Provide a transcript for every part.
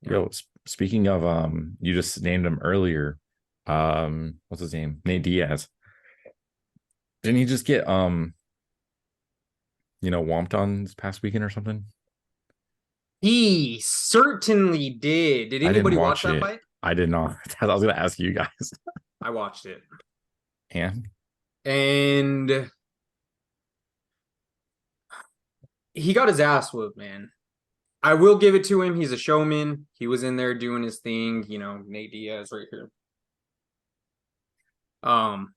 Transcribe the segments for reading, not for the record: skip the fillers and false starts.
Yeah. Yo, speaking of you just named him earlier. What's his name? Nate Diaz. Didn't he just get womped on this past weekend or something? He certainly did. Did I didn't anybody watch watch that it. fight? I did not. I was gonna ask you guys. I watched it. And And he got his ass whooped, man. I will give it to him. He's a showman. He was in there doing his thing, Nate Diaz right here. Um,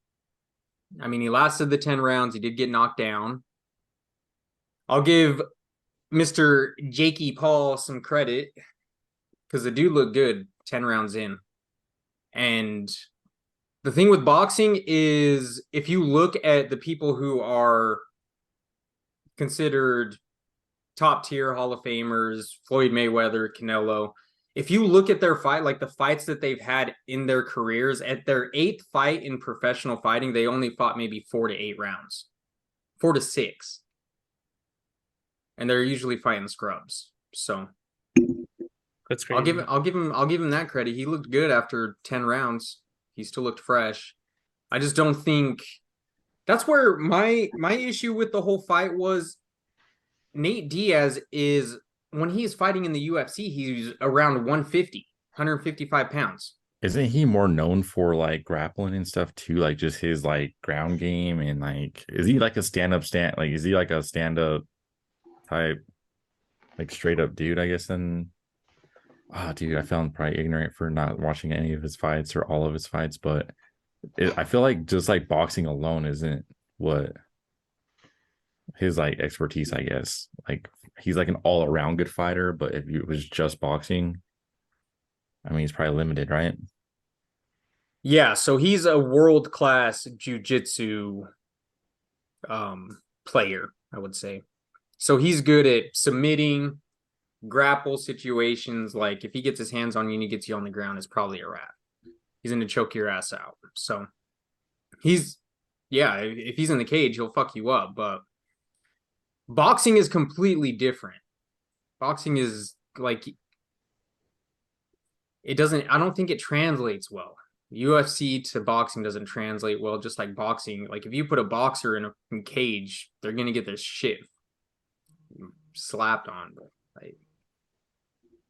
I mean, he lasted the 10 rounds. He did get knocked down. I'll give Mr. Jakey Paul some credit because the dude looked good 10 rounds in. And the thing with boxing is if you look at the people who are considered top tier Hall of Famers, Floyd Mayweather, Canelo, if you look at their fight, like the fights that they've had in their careers, at their eighth fight in professional fighting, they only fought maybe 4 to 8 rounds, 4 to 6. And they're usually fighting scrubs. So that's I'll give it, crazy. I'll give him that credit. He looked good after 10 rounds. He still looked fresh. I just don't think that's where my issue with the whole fight was. Nate Diaz is when he's fighting in the UFC, he's around 150, 155 pounds. Isn't he more known for like grappling and stuff too? Like just his like ground game and like is he like a stand like is he like a stand-up type like straight up dude, I guess then dude, I found probably ignorant for not watching any of his fights or all of his fights, but I feel like just like boxing alone isn't what his like expertise, I guess. Like he's like an all around good fighter, but if it was just boxing, I mean, he's probably limited, right? Yeah, so he's a world class jujitsu player, I would say. So he's good at submitting, grapple situations. Like if he gets his hands on you and he gets you on the ground, it's probably a wrap. He's going to choke your ass out. So he's, yeah, if he's in the cage, he'll fuck you up. But boxing is completely different. Boxing is like, it doesn't, I don't think it translates well. UFC to boxing doesn't translate well, just like boxing. Like if you put a boxer in a cage, they're going to get their shit slapped on. But like,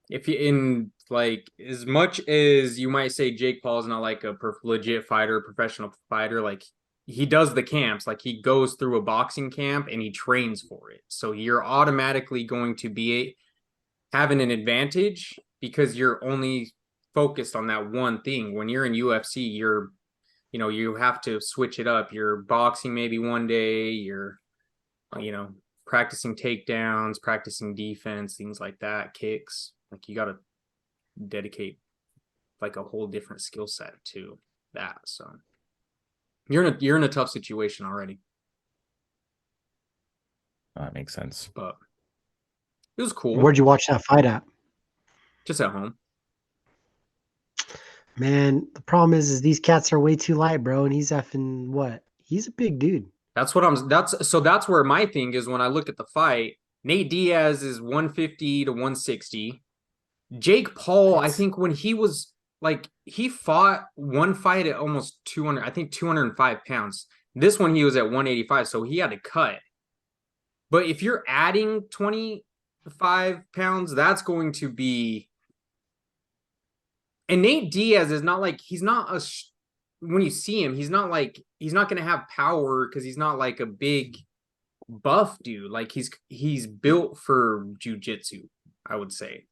if you in like as much as you might say Jake Paul's not like a legit fighter, professional fighter, like he does the camps, like he goes through a boxing camp and he trains for it. So you're automatically going to be having an advantage because you're only focused on that one thing. When you're in UFC, you have to switch it up. You're boxing maybe one day, you're you know, practicing takedowns, practicing defense, things like that, kicks. Like you got to dedicate like a whole different skill set to that. So you're in a tough situation already. That makes sense. But it was cool Where'd you watch that fight at? just at home. Man, the problem is these cats are way too light, bro. And he's effing what? He's a big dude. That's where my thing is when I look at the fight. Nate Diaz is 150 to 160. Jake Paul, I It's think when he was like he fought one fight at almost 200, I think 205 pounds. This one he was at 185, so he had to cut. But if you're adding 25 pounds, that's going to be. And Nate Diaz is not like he's not a. When you see him, he's not going to have power because he's not like a big buff dude. Like he's built for jujitsu, I would say.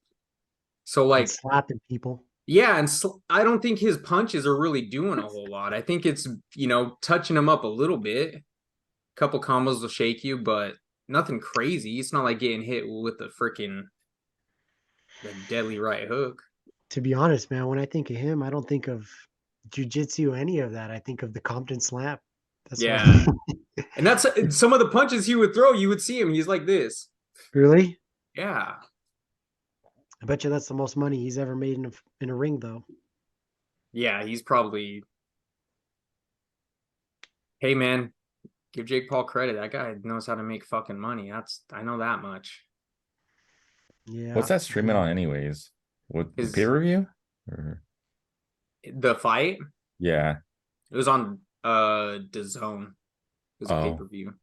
So and like slapping people. yeah, and I don't think his punches are really doing a whole lot. I think it's touching him up a little bit. A couple combos will shake you, but nothing crazy. It's not like getting hit with the freaking the deadly right hook. To be honest, man, when I think of him, I don't think of jujitsu or any of that. I think of the Compton slap. That's what Yeah, I and that's some of the punches he would throw. You would see him. He's like this. really. Yeah, I bet you that's the most money he's ever made in a ring, though. yeah. He's probably. Hey man, give Jake Paul credit. That guy knows how to make fucking money. I know that much. What's Yeah, that streaming on anyways? What the His pay per view? Or the fight, yeah. it was on DAZN. It was a Oh, pay-per-view.